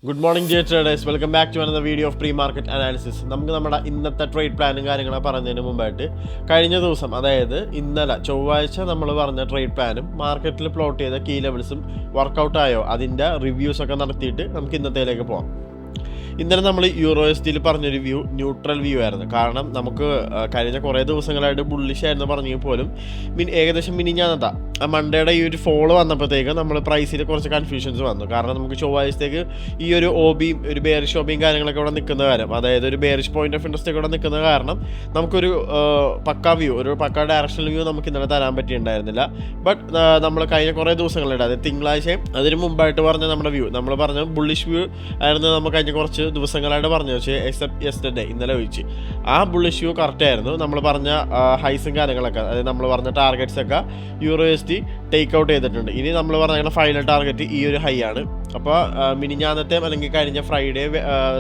Good morning dear traders, welcome back to another video of pre market analysis. നമുക്ക് നമ്മുടെ ഇന്നത്തെ trade പ്ലാനും കാര്യങ്ങളും പറഞ്ഞതിന് മുമ്പായിട്ട് കഴിഞ്ഞ ദിവസം, അതായത് ഇന്നലെ ചൊവ്വാഴ്ച നമ്മൾ പറഞ്ഞ ട്രേഡ് പ്ലാനും മാർക്കറ്റിൽ പ്ലോട്ട് ചെയ്ത കീ ലെവൽസും വർക്കൗട്ട് ആയോ അതിൻ്റെ റിവ്യൂസൊക്കെ നടത്തിയിട്ട് നമുക്ക് ഇന്നത്തേലേക്ക് പോകാം. ഇന്നലെ നമ്മൾ യൂറോസ്റ്റിയിൽ പറഞ്ഞൊരു ന്യൂട്രൽ വ്യൂ ആയിരുന്നു. കാരണം നമുക്ക് കഴിഞ്ഞ കുറേ ദിവസങ്ങളായിട്ട് ബുള്ളിഷ് ആയിരുന്നു പറഞ്ഞെങ്കിൽ പോലും ഏകദേശം മിനിഞ്ഞാന്നതാ മൺഡേയുടെ ഈ ഒരു ഫോളോ വന്നപ്പോഴത്തേക്ക് നമ്മൾ പ്രൈസിൽ കുറച്ച് കൺഫ്യൂഷൻസ് വന്നു. കാരണം നമുക്ക് ചൊവ്വാഴ്ചത്തേക്ക് ഈ ഒരു ഓബിയും ഒരു ബെയറിഷ് ഓബിയും കാര്യങ്ങളൊക്കെ ഇവിടെ നിൽക്കുന്ന കാര്യം, അതായത് ഒരു ബെയറിഷ് പോയിന്റ് ഓഫ് ഇൻട്രസ്റ്റ് ഇവിടെ നിൽക്കുന്ന കാരണം നമുക്കൊരു പക്കാ വ്യൂ, ഒരു പക്കാ ഡയറക്ഷണൽ വ്യൂ നമുക്ക് ഇന്നലെ തരാൻ പറ്റിയിട്ടുണ്ടായിരുന്നില്ല. ബട്ട് നമ്മൾ കഴിഞ്ഞ കുറേ ദിവസങ്ങളുണ്ട്, അതായത് തിങ്കളാഴ്ചയും അതിന് മുമ്പായിട്ട് പറഞ്ഞ നമ്മുടെ വ്യൂ, നമ്മൾ പറഞ്ഞ ബുള്ളിഷ് വ്യൂ ആയിരുന്നു നമ്മൾ കഴിഞ്ഞ കുറച്ച് ദിവസങ്ങളായിട്ട് പറഞ്ഞു വെച്ച്, എക്സെപ്റ്റ് യെസ്റ്റർഡേ ഇന്നലെ വെച്ച് ആ ബുള്ളിഷ് വ്യൂ കറക്റ്റ് ആയിരുന്നു. നമ്മൾ പറഞ്ഞ ഹൈസും കാര്യങ്ങളൊക്കെ, അതായത് നമ്മൾ പറഞ്ഞ ടാർഗറ്റ്സ് ഒക്കെ യൂറോസ്റ്റി ടേക്ക് ഔട്ട് ചെയ്തിട്ടുണ്ട്. ഇനി നമ്മൾ പറഞ്ഞ ഫൈനൽ ടാർഗറ്റ് ഈ ഒരു ഹൈ ആണ്. അപ്പോൾ മിനിഞ്ഞാന്നത്തെ അല്ലെങ്കിൽ കഴിഞ്ഞ ഫ്രൈഡേ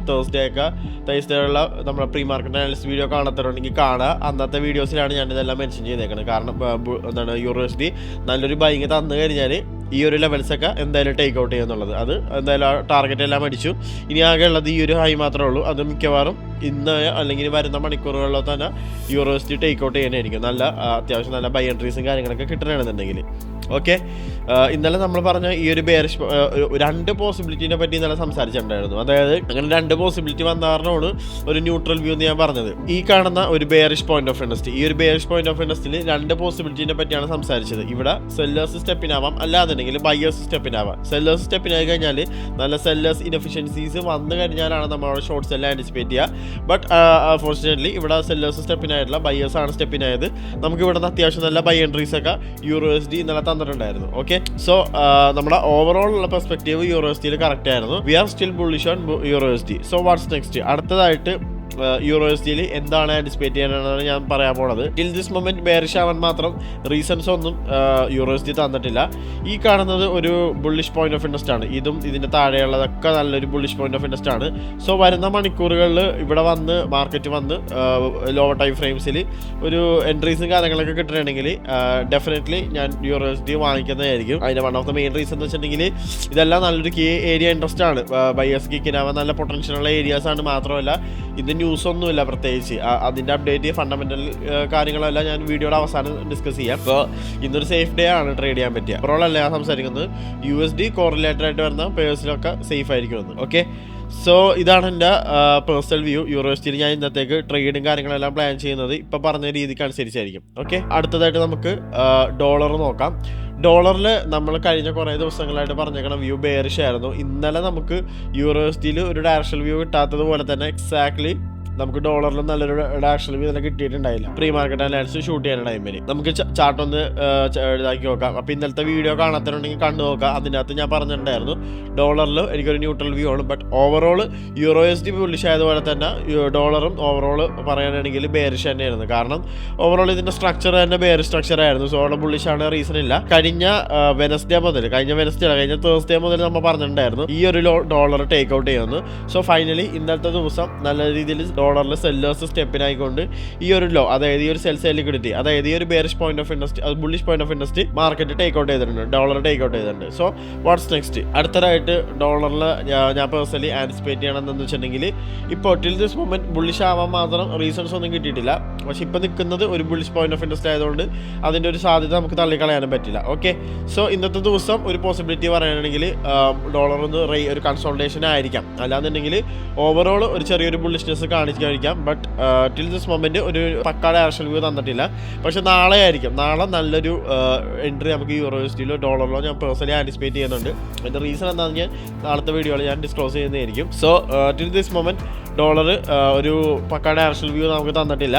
തേഴ്സ്ഡേ ഉള്ള നമ്മുടെ പ്രീ മാർക്കറ്റ് അനാലിസിസ് വീഡിയോ കാണാത്തവരുണ്ടെങ്കിൽ കാണുക. അന്നത്തെ വീഡിയോസിലാണ് ഞാനിതെല്ലാം മെൻഷൻ ചെയ്തേക്കുന്നത്. കാരണം എന്താണ് യൂറോസ്റ്റി നല്ലൊരു ബൈങ് തന്നു കഴിഞ്ഞാൽ ഈ ഒരു ലെവൽസൊക്കെ എന്തായാലും ടേക്ക് ഔട്ട് ചെയ്യുന്നുള്ളത്, അത് എന്തായാലും ആ ടാർഗറ്റ് എല്ലാം അടിച്ചു. ഇനി ആകെ ഉള്ളത് ഈ ഒരു ഹൈ മാത്രമേ ഉള്ളൂ. അത് മിക്കവാറും ഇന്ന് അല്ലെങ്കിൽ വരുന്ന മണിക്കൂറുകളിലോ തന്നെ യൂറോസ്റ്റി ടേക്ക് ഔട്ട് ചെയ്യാനായിരിക്കും. നല്ല അത്യാവശ്യം നല്ല ബൈ എൻട്രീസും കാര്യങ്ങളൊക്കെ കിട്ടണമെന്നുണ്ടെങ്കിൽ. ഓക്കെ, ഇന്നലെ നമ്മൾ പറഞ്ഞ ഈ ഒരു ബെയറിഷ് രണ്ട് പോസിബിലിറ്റീനെ പറ്റി ഇന്നലെ സംസാരിച്ചിട്ടുണ്ടായിരുന്നു. അതായത് അങ്ങനെ രണ്ട് പോസിബിലിറ്റി വന്ന കാരണമാണ് ഒരു ന്യൂട്രൽ വ്യൂ എന്ന് ഞാൻ പറഞ്ഞത്. ഈ കാണുന്ന ഒരു ബെയറിഷ് പോയിന്റ് ഓഫ് ഇൻട്രസ്റ്റ്, ഈ ഒരു ബെയറിഷ് പോയിന്റ് ഓഫ് ഇൻട്രസ്റ്റിൽ രണ്ട് പോസിബിലിറ്റീനെ പറ്റിയാണ് സംസാരിച്ചത്. ഇവിടെ സെല്ലേഴ്സ് സ്റ്റെപ്പിനാവാം, അല്ലാന്നുണ്ടെങ്കിൽ ബയേഴ്സ് സ്റ്റെപ്പിനാവാം. സെല്ലേഴ്സ് സ്റ്റെപ്പിനായി കഴിഞ്ഞാൽ നല്ല സെല്ലേഴ്സ് ഇൻഎഫിഷ്യൻസീസ് വന്നു കഴിഞ്ഞാലാണ് നമ്മളവിടെ ഷോർട്ട്സ് എല്ലാം ആൻറ്റിസിപ്പേറ്റ് ചെയ്യുക. ബട്ട് അൺഫോർച്ചുനേറ്റ്ലി ഇവിടെ സെല്ലേഴ്സ് സ്റ്റെപ്പിനായിട്ടുള്ള ബയേഴ്സ് ആണ് സ്റ്റെപ്പിനായത്. നമുക്ക് ഇവിടെ നിന്ന് അത്യാവശ്യം നല്ല ബൈ എൻട്രീസ് ഒക്കെ യൂറോസ്റ്റി ഇന്നലെ തന്നിട്ടുണ്ടായിരുന്നു. ഓക്കെ, സോ നമ്മുടെ ഓവറോൾ ഉള്ള പെർസ്പെക്റ്റീവ് യൂറോസ്റ്റിയിൽ കറക്റ്റ് ആയിരുന്നു. We are still bullish on യൂറോസ്റ്റി. So what's next? അടുത്തതായിട്ട് യൂറോസ്റ്റിയിൽ എന്താണ് ആൻറ്റിസിപ്പേറ്റ് ചെയ്യാനാണ് ഞാൻ പറയാൻ പോണത്. ടിൽ ദിസ് മൊമെന്റ് ബെയറിഷ് ആവാൻ മാത്രം റീസൺസ് ഒന്നും യൂറോസ്റ്റി തന്നിട്ടില്ല. ഈ കാണുന്നത് ഒരു ബുള്ളിഷ് പോയിന്റ് ഓഫ് ഇൻട്രസ്റ്റ് ആണ്. ഇതും ഇതിൻ്റെ താഴെയുള്ളതൊക്കെ നല്ലൊരു ബുള്ളിഷ് പോയിന്റ് ഓഫ് ഇൻട്രസ്റ്റ് ആണ്. സോ വരുന്ന മണിക്കൂറുകളിൽ ഇവിടെ വന്ന് മാർക്കറ്റ് വന്ന് ലോവർ ടൈം ഫ്രെയിംസിൽ ഒരു എൻട്രീസും കാര്യങ്ങളൊക്കെ കിട്ടണമെങ്കിൽ ഡെഫിനറ്റ്ലി ഞാൻ യൂറോസ്റ്റി വാങ്ങിക്കുന്നതായിരിക്കും. അതിൻ്റെ one of the main reason എന്ന് വെച്ചിട്ടുണ്ടെങ്കിൽ ഇതെല്ലാം നല്ലൊരു കീ ഏരിയ ഇൻട്രസ്റ്റ് ആണ്. ബയേഴ്സ് കിക്കിനാവാൻ നല്ല പൊട്ടൻഷ്യലുള്ള ഏരിയാസ് ആണ്. മാത്രമല്ല ഇത് ന്യൂസ് ഒന്നുമില്ല പ്രത്യേകിച്ച്. അതിൻ്റെ അപ്ഡേറ്റ് ഫണ്ടമെൻ്റൽ കാര്യങ്ങളെല്ലാം ഞാൻ വീഡിയോയുടെ അവസാനം ഡിസ്കസ് ചെയ്യാം. അപ്പോൾ ഇന്നൊരു സേഫ് ഡേ ആണ് ട്രേഡ് ചെയ്യാൻ പറ്റിയ. ഓവറോൾ അല്ല ഞാൻ സംസാരിക്കുന്നത്, USD കോറിലേറ്റഡ് ആയിട്ട് വരുന്ന പേഴ്സിലൊക്കെ സേഫ് ആയിരിക്കുമെന്ന്. ഓക്കെ, സോ ഇതാണ് എൻ്റെ പേഴ്സണൽ വ്യൂ. യൂറോസ്റ്റിയിൽ ഞാൻ ഇന്നത്തേക്ക് ട്രേഡും കാര്യങ്ങളെല്ലാം പ്ലാൻ ചെയ്യുന്നത് ഇപ്പോൾ പറഞ്ഞ രീതിക്ക് അനുസരിച്ചായിരിക്കും. ഓക്കെ, അടുത്തതായിട്ട് നമുക്ക് ഡോളർ നോക്കാം. ഡോളറിൽ നമ്മൾ കഴിഞ്ഞ കുറേ ദിവസങ്ങളായിട്ട് പറഞ്ഞേക്കണ വ്യൂ ബെയറിഷ് ആയിരുന്നു. ഇന്നലെ നമുക്ക് യൂറോസ്റ്റിയിൽ ഒരു ഡയറക്ഷണൽ വ്യൂ കിട്ടാത്തത് പോലെ തന്നെ എക്സാക്ട്ലി നമുക്ക് ഡോളറിൽ നല്ലൊരു ഡയറക്ഷണൽ വ്യൂ തന്നെ കിട്ടിയിട്ടുണ്ടായില്ല. പ്രീ മാർക്കറ്റ് അനാലിസിസ് ഷൂട്ട് ചെയ്യുന്ന ടൈമിൽ നമുക്ക് ചാർട്ട് ഒന്ന് ഇതാക്കി നോക്കാം. അപ്പോൾ ഇന്നലത്തെ വീഡിയോ കാണാത്തതുണ്ടെങ്കിൽ കണ്ടു നോക്കാം. അതിനകത്ത് ഞാൻ പറഞ്ഞിട്ടുണ്ടായിരുന്നു ഡോളറിൽ എനിക്കൊരു ന്യൂട്രൽ വ്യൂ ആണ്. ബട്ട് ഓവറോൾ യൂറോസ്റ്റി ബുള്ളിഷ് ആയതുപോലെ തന്നെ ഡോളറും ഓവറോൾ പറയുകയാണെങ്കിൽ ബെയറിഷ് തന്നെയായിരുന്നു. കാരണം ഓവറോൾ ഇതിൻ്റെ സ്ട്രക്ചർ തന്നെ ബെയറിഷ് സ്ട്രക്ചർ ആയിരുന്നു. സോ അവിടെ ബുള്ളിഷ് ആണ് റീസൺ ഇല്ല. കഴിഞ്ഞ വെനസ്ഡേ തേഴ്സ്ഡേ മുതൽ നമ്മൾ പറഞ്ഞിട്ടുണ്ടായിരുന്നു ഈ ഒരു ഡോളർ ടേക്ക് ഔട്ട് ചെയ്യുന്നു. സോ ഫൈനലി ഇന്നത്തെ ദിവസം നല്ല രീതിയിൽ ഡോളറിൽ സെല്ലേഴ്സ് സ്റ്റെപ്പിനായിക്കൊണ്ട് ഈ ഒരു ലോ, അതായത് ഈ ഒരു സെൽ ലിക്വിഡിറ്റി, അതായത് ഈ ഒരു bearish point of interest, bullish point of interest market take out ചെയ്തിട്ടുണ്ട്, ഡോളർ ടേക്ക് ഔട്ട് ചെയ്തിട്ടുണ്ട്. So what's next? അടുത്തതായിട്ട് ഡോളറിൽ ഞാൻ പേഴ്സണലി ആൻറ്റിസിപ്പേറ്റ് ചെയ്യണമെന്ന് വെച്ചിട്ടുണ്ടെങ്കിൽ ഇപ്പോൾ ടിൽ ദിസ് മൊമെന്റ് ബുള്ളിഷ് ആവാൻ മാത്രം റീസൺസ് ഒന്നും കിട്ടിയിട്ടില്ല. പക്ഷെ ഇപ്പോൾ നിൽക്കുന്നത് ഒരു ബുള്ളിഷ് പോയിന്റ് ഓഫ് ഇൻട്രസ്റ്റ് ആയതുകൊണ്ട് അതിൻ്റെ ഒരു സാധ്യത നമുക്ക് തള്ളിക്കളയാനും പറ്റില്ല. ഓക്കെ, സോ ഇന്നത്തെ ദിവസം ഒരു പോസിബിലിറ്റി പറയുകയാണെങ്കിൽ ഡോളർ ഒന്ന് ഒരു കൺസോൾട്ടേഷൻ ആയിരിക്കാം. അല്ലാന്നുണ്ടെങ്കിൽ ഓവറോൾ ഒരു ചെറിയൊരു ബുള്ളിഷ്നെസ് കാണിക്കാം. ബട്ട് ടിൽ ദിസ് മൊമെന്റ് ഒരു പക്കാ ഡയറക്ഷണൽ വ്യൂ തന്നിട്ടില്ല. പക്ഷെ നാളെ ആയിരിക്കും, നാളെ നല്ലൊരു എൻട്രി നമുക്ക് യൂറോസ്റ്റിയിലോ ഡോളറിലോ ഞാൻ പേഴ്സണലി ആൻറ്റിസിപ്പേറ്റ് ചെയ്യുന്നുണ്ട്. അതിൻ്റെ റീസൺ എന്താണെന്ന് ഞാൻ നാളത്തെ വീഡിയോയിൽ ഞാൻ ഡിസ്ക്ലോസ് ചെയ്യുന്നതായിരിക്കും. So till this moment dollar ഒരു പക്കാ ഡയറക്ഷണൽ വ്യൂ നമുക്ക് തന്നിട്ടില്ല.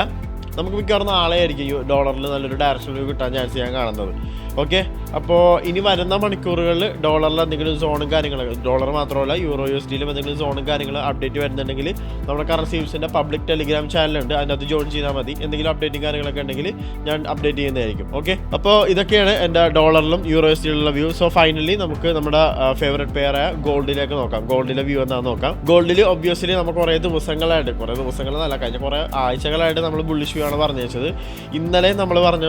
നമുക്ക് മിക്കവാറും നാളെ ആയിരിക്കും ഡോളറിൽ നല്ലൊരു ഡയറക്ഷണൽ വ്യൂ കിട്ടാൻ ചാൻസ് ഞാൻ കാണുന്നത്. ഓക്കെ, അപ്പോൾ ഇനി വരുന്ന മണിക്കൂറുകളിൽ ഡോളറിൽ എന്തെങ്കിലും സോണും കാര്യങ്ങളൊക്കെ, ഡോളർ മാത്രമല്ല USDയിലും എന്തെങ്കിലും സോണും കാര്യങ്ങൾ അപ്ഡേറ്റ് വരുന്നുണ്ടെങ്കിൽ നമ്മുടെ കറൻസി യൂസിൻ്റെ പബ്ലിക് ടെലിഗ്രാം ചാനലുണ്ട്, അതിനകത്ത് ജോയിൻ ചെയ്താൽ മതി. എന്തെങ്കിലും അപ്ഡേറ്റും കാര്യങ്ങളൊക്കെ ഉണ്ടെങ്കിൽ ഞാൻ അപ്ഡേറ്റ് ചെയ്യുന്നതായിരിക്കും. ഓക്കെ, അപ്പോൾ ഇതൊക്കെയാണ് എൻ്റെ ഡോളറിലും USDയിലുള്ള വ്യൂ. സോ ഫൈനലി നമുക്ക് നമ്മുടെ ഫേവറേറ്റ് പെയറായ ഗോൾഡിലേക്ക് നോക്കാം. ഗോൾഡിലെ വ്യൂ എന്താണെന്ന് നോക്കാം. ഗോൾഡിൽ ഒബ്വിയസ്ലി നമുക്ക് കുറേ ദിവസങ്ങളല്ല, കഴിഞ്ഞ കുറേ ആഴ്ചകളായിട്ട് നമ്മൾ ബുള്ളിഷ് വ്യൂ വ്യൂ ആണ് പറഞ്ഞു വെച്ചത്. ഇന്നലെ നമ്മൾ പറഞ്ഞ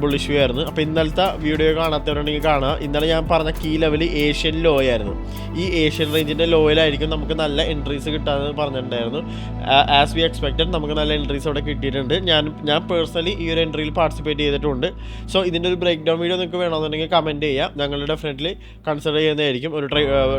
ബുള്ളിഷ് വ്യൂ ആയിരുന്നു. അപ്പോൾ ഇന്നലത്തെ വീഡിയോ കാണാത്തവരുണ്ടെങ്കിൽ കാണുക. ഇന്നലെ ഞാൻ പറഞ്ഞ കീ ലെവൽ ഏഷ്യൻ ലോ ആയിരുന്നു. ഈ ഏഷ്യൻ റേഞ്ചിൻ്റെ ലോയിലായിരിക്കും നമുക്ക് നല്ല എൻട്രീസ് കിട്ടാമെന്ന് പറഞ്ഞിട്ടുണ്ടായിരുന്നു. ആസ് വി എക്സ്പെക്റ്റഡ് നമുക്ക് നല്ല എൻട്രീസ് അവിടെ കിട്ടിയിട്ടുണ്ട്. ഞാൻ പേഴ്സണലി ഈ ഒരു എൻട്രിയിൽ പാർട്ടിസിപ്പേറ്റ് ചെയ്തിട്ടുണ്ട്. സോ ഇതിൻ്റെ ഒരു ബ്രേക്ക് ഡൗൺ വീഡിയോ നിങ്ങൾക്ക് വേണമെന്നുണ്ടെങ്കിൽ കമൻറ്റ് ചെയ്യാം. ഞങ്ങൾ ഡെഫിനറ്റ്ലി കൺസിഡർ ചെയ്യുന്നതായിരിക്കും ഒരു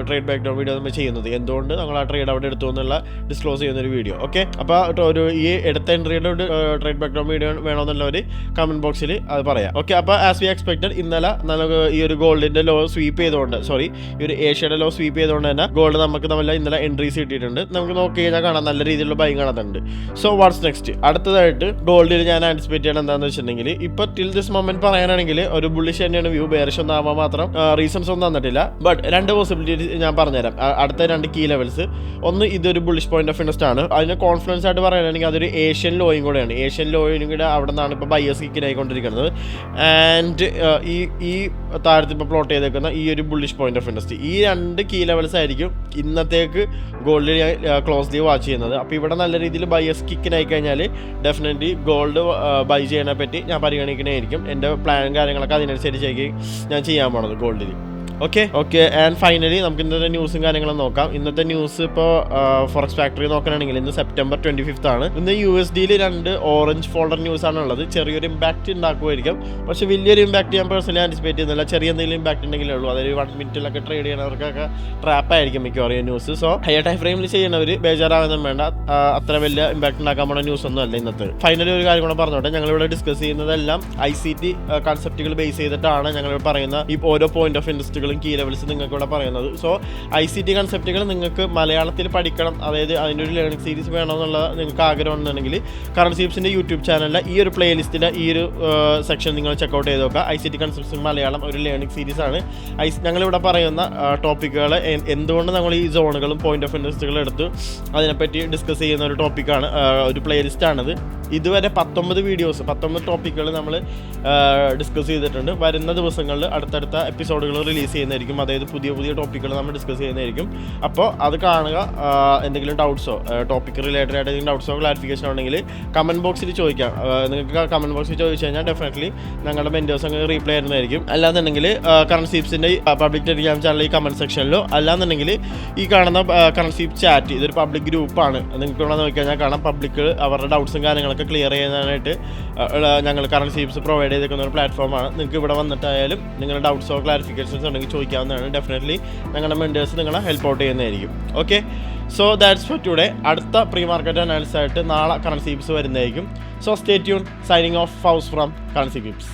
ട്രേഡ് ബ്രേക്ക് ഡൗൺ വീഡിയോ നമ്മൾ ചെയ്യുന്നത്. എന്തുകൊണ്ട് ഞങ്ങൾ ആ ട്രേഡ് അവിടെ എടുത്തു എന്നുള്ള ഡിസ്ക്ലോസ് ചെയ്യുന്ന ഒരു വീഡിയോ. ഓക്കെ, അപ്പോൾ ഒരു ഈ എടുത്ത എൻട്രിയുടെ ഒരു ട്രേഡ് ബ്രേക്ക് ഡൗൺ വീഡിയോ വേണമെന്നുള്ളവർ കമൻറ്റ് ബോക്സിൽ അത് പറയാം. ഓക്കെ, അപ്പോൾ ആസ് വി എക്സ്പെക്റ്റഡ് ഇന്നലെ നമുക്ക് ഈ ഒരു ഗോൾഡിൻ്റെ ലോ സ്വീപ്പ് ചെയ്തുകൊണ്ട് ഈ ഒരു ഏഷ്യയുടെ ലോ സ്വീപ്പ് ചെയ്തുകൊണ്ട് തന്നെ ഗോൾഡ് നമുക്ക് നമ്മൾ ഇന്നലെ എൻട്രീസ് കിട്ടിയിട്ടുണ്ട്. നമുക്ക് നോക്കി കഴിഞ്ഞാൽ കാണാം നല്ല രീതിയിലുള്ള ബൈ കാണുന്നുണ്ട്. So what's next? അടുത്തതായിട്ട് ഗോൾഡിൽ ഞാൻ ആൻറ്റിസിപ്പേറ്റ് ചെയ്യണം എന്താണെന്ന് വെച്ചിട്ടുണ്ടെങ്കിൽ ഇപ്പോൾ ടിൽ ദിസ് മൊമെന്റ് പറയാനാണെങ്കിൽ ഒരു ബുള്ളിഷ് തന്നെയാണ് വ്യൂ. ബെയറിഷ് ഒന്നും ആവാൻ മാത്രം റീസൺസ് ഒന്നും തന്നിട്ടില്ല. ബട്ട് 2 പോസിബിലിറ്റീസ് ഞാൻ പറഞ്ഞുതരാം. അടുത്ത 2 കീ ലെവൽസ്. ഒന്ന്, ഇതൊരു ബുള്ളിഷ് പോയിന്റ് ഓഫ് ഇൻട്രസ്റ്റ് ആണ്. അതിന് കോൺഫിഡൻസ് ആയിട്ട് പറയുകയാണെങ്കിൽ അതൊരു ഏഷ്യൻ ലോയും കൂടെയാണ്. ഏഷ്യൻ ലോയും കൂടെ അവിടെ നിന്നാണ് ഇപ്പോൾ ബയേഴ്സ് കിക്കിനായിക്കൊണ്ടിരിക്കുന്നത്. ആൻഡ് ഈ താഴത്ത് ഇപ്പോൾ പ്ലോട്ട് ചെയ്തേക്കുന്ന ഈ ഒരു ബുള്ളിഷ് പോയിന്റ് ഓഫ് ഇൻട്രസ്റ്റ്, ഈ 2 കീ ലെവൽസ് ആയിരിക്കും ഇന്നത്തേക്ക് ഗോൾഡിൽ ക്ലോസ്ലി വാച്ച് ചെയ്യുന്നത്. അപ്പോൾ ഇവിടെ നല്ല രീതിയിൽ ബയേഴ്സ് കിക്കിനായി കഴിഞ്ഞാൽ ഡെഫിനറ്റ്ലി ഗോൾഡ് ബൈ ചെയ്യാനെ പറ്റി ഞാൻ പരിഗണിക്കണമായിരിക്കും. എൻ്റെ പ്ലാനും കാര്യങ്ങളൊക്കെ അതിനനുസരിച്ചായിരിക്കും ഞാൻ ചെയ്യാൻ പോണത് ഗോൾഡിൽ. ഓക്കെ. ആൻഡ് ഫൈനലി നമുക്ക് ഇന്നത്തെ ന്യൂസും കാര്യങ്ങളും നോക്കാം. ഇന്നത്തെ ന്യൂസ് ഇപ്പോൾ ഫോറക്സ് ഫാക്ടറി നോക്കുകയാണെങ്കിൽ ഇന്ന് സെപ്റ്റംബർ 25 ആണ്. ഇന്ന് USDയിൽ 2 ഓറഞ്ച് ഫോൾഡർ ന്യൂസാണ് ഉള്ളത്. ചെറിയൊരു ഇമ്പാക്റ്റ് ഉണ്ടാക്കുമായിരിക്കും, പക്ഷേ വലിയൊരു ഇമ്പാക്റ്റ് ഞാൻ പേഴ്സണലി ആൻറ്റിസിപ്പേറ്റ് ചെയ്യുന്നില്ല. ചെറിയ എന്തെങ്കിലും ഇമ്പാക്റ്റ് ഉണ്ടെങ്കിലേ ഉള്ളൂ. അതൊരു 1 മിനിറ്റിലൊക്കെ ട്രേഡ് ചെയ്യണവർക്കൊക്കെ ട്രാപ്പായിരിക്കും മിക്കവാറും ന്യൂസ്. സോ ഹയർ ടൈം ഫ്രെയിമിൽ ചെയ്യുന്നവർ ബേജാറാവുന്നതും വേണ്ട. അത്ര വലിയ ഇമ്പാക്റ്റ് ഉണ്ടാക്കാൻ പോണ ന്യൂസ് ഒന്നും അല്ല ഇന്നത്തെ. ഫൈനലി ഒരു കാര്യം കൂടെ പറഞ്ഞോട്ടെ, ഞങ്ങളിവിടെ ഡിസ്കസ് ചെയ്യുന്നതെല്ലാം ICT കൺസെപ്റ്റുകൾ ബേസ് ചെയ്തിട്ടാണ് ഞങ്ങൾ പറയുന്ന ഈ ഓരോ പോയിന്റ് ഓഫ് ഇൻട്രസ്റ്റുകൾ കീ ലെവൽസ് നിങ്ങൾക്ക് ഇവിടെ പറയുന്നത്. സോ ICT കൺസെപ്റ്റുകൾ നിങ്ങൾക്ക് മലയാളത്തിൽ പഠിക്കണം, അതായത് അതിൻ്റെ ഒരു ലേണിംഗ് സീരീസ് വേണമെന്നുള്ള നിങ്ങൾക്ക് ആഗ്രഹമുണ്ടെങ്കിൽ കറൻസിപ്സിൻ്റെ യൂട്യൂബ് ചാനലിലെ ഈ ഒരു പ്ലേലിസ്റ്റിലെ ഈ ഒരു സെക്ഷൻ നിങ്ങൾ ചെക്കൗട്ട് ചെയ്ത് നോക്കുക. ICT കൺസെപ്റ്റ്സ് മലയാളം ഒരു ലേണിംഗ് സീരീസ് ആണ്. ഞങ്ങളിവിടെ പറയുന്ന ടോപ്പിക്കുകൾ എന്തുകൊണ്ട് നമ്മൾ ഈ സോണുകളും പോയിന്റ് ഓഫ് ഇൻട്രസ്റ്റുകളും എടുത്ത് അതിനെപ്പറ്റി ഡിസ്കസ് ചെയ്യുന്ന ഒരു ടോപ്പിക്കാണ്, ഒരു പ്ലേലിസ്റ്റാണിത്. ഇതുവരെ 19 വീഡിയോസ് 19 ടോപ്പിക്കുകൾ നമ്മൾ ഡിസ്കസ് ചെയ്തിട്ടുണ്ട്. വരുന്ന ദിവസങ്ങളിൽ അടുത്തടുത്ത എപ്പിസോഡുകൾ റിലീസ് ചെയ്യുന്നതായിരിക്കും. അതായത് പുതിയ ടോപ്പിക്കുകൾ നമ്മൾ ഡിസ്കസ് ചെയ്യുന്നതായിരിക്കും. അപ്പോൾ അത് കാണുക. എന്തെങ്കിലും ഡൗട്ട്സോ ടോപ്പിക്ക് റിലേറ്റഡ് ആയിട്ട് എന്തെങ്കിലും ഡൗട്ട്സോ ക്ലാരിഫിക്കേഷൻ ഉണ്ടെങ്കിൽ കമൻറ്റ് ബോക്സിൽ ചോദിക്കാം. നിങ്ങൾക്ക് കമൻറ്റ് ബോക്സിൽ ചോദിച്ചു കഴിഞ്ഞാൽ ഡെഫിനറ്റ്ലി ഞങ്ങളുടെ മെൻറ്റേഴ്സ് അങ്ങ് റീപ്ലൈ ചെയ്യുന്നതായിരിക്കും. അല്ലാന്നുണ്ടെങ്കിൽ കറൻസിപ്സിൻ്റെ പബ്ലിക് ടെലിഗ്രാം ചാനൽ ഈ കമൻറ്റ് സെക്ഷനിലോ, അല്ലാന്നുണ്ടെങ്കിൽ ഈ കാണുന്ന കറൻസിപ്പ് ചാറ്റ്, ഇതൊരു പബ്ലിക് ഗ്രൂപ്പാണ്. നിങ്ങൾക്ക് ഇവിടെ നോക്കി കഴിഞ്ഞാൽ കാണാം പബ്ലിക് അവരുടെ ഡൗട്ട്സും കാര്യങ്ങളൊക്കെ ക്ലിയർ ചെയ്യാനായിട്ട് ഞങ്ങൾ കറൻസിപ്സ് പ്രൊവൈഡ് ചെയ്തിരിക്കുന്ന ഒരു പ്ലാറ്റ്ഫോമാണ്. നിങ്ങൾക്ക് ഇവിടെ വന്നിട്ടായാലും നിങ്ങളുടെ ഡൗട്ട്സോ ക്ലാരിഫിക്കേഷൻസ് ഉണ്ടെങ്കിൽ ചോദിക്കാവുന്നതാണ്. ഡെഫിനറ്റ്ലി ഞങ്ങളുടെ മെൻറ്റേഴ്സ് നിങ്ങളെ ഹെൽപ്പ് ഔട്ട് ചെയ്യുന്നതായിരിക്കും. Okay, so that's for today. അടുത്ത പ്രീ മാർക്കറ്റ് അനാലിസിസ് ആയിട്ട് നാളെ കറൻസിപ്സ് വരുന്നതായിരിക്കും. So stay tune. Signing off Fauz from കറൻസിപ്സ്.